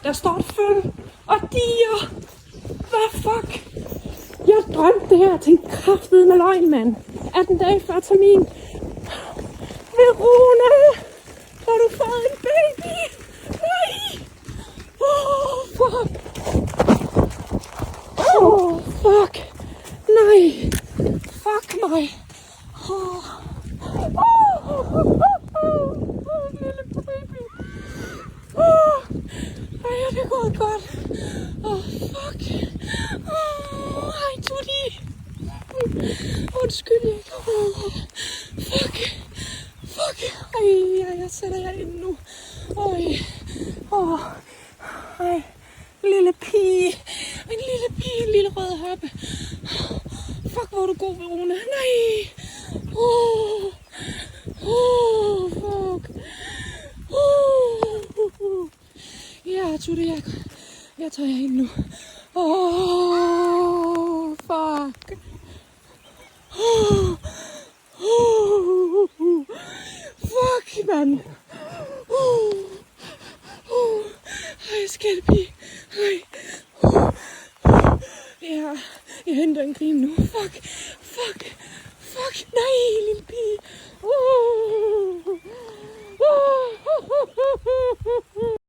Der står et føl og diger. Hvad fuck? Jeg drømte det her til en kraftedeme løgn, mand. 18 dage før termin. Verona! Har du fået en baby? Nej! Fuck! Fuck! Nej! Fuck mig! Lille baby! Ej, det er gået godt. Fuck! Hej, Tutti! Undskyld, ikke? Fuck! Ej, jeg sætter jer ind nu. Ej, lille pige. En lille rød hoppe. Fuck, hvor er du god, Verona. Nej. Fuck. Ja, Tutte, jeg tager jer ind nu. Fuck. Fuck, mand. Ej, skælpige. Ej. Ja, jeg henter en grin nu. Fuck. Nej,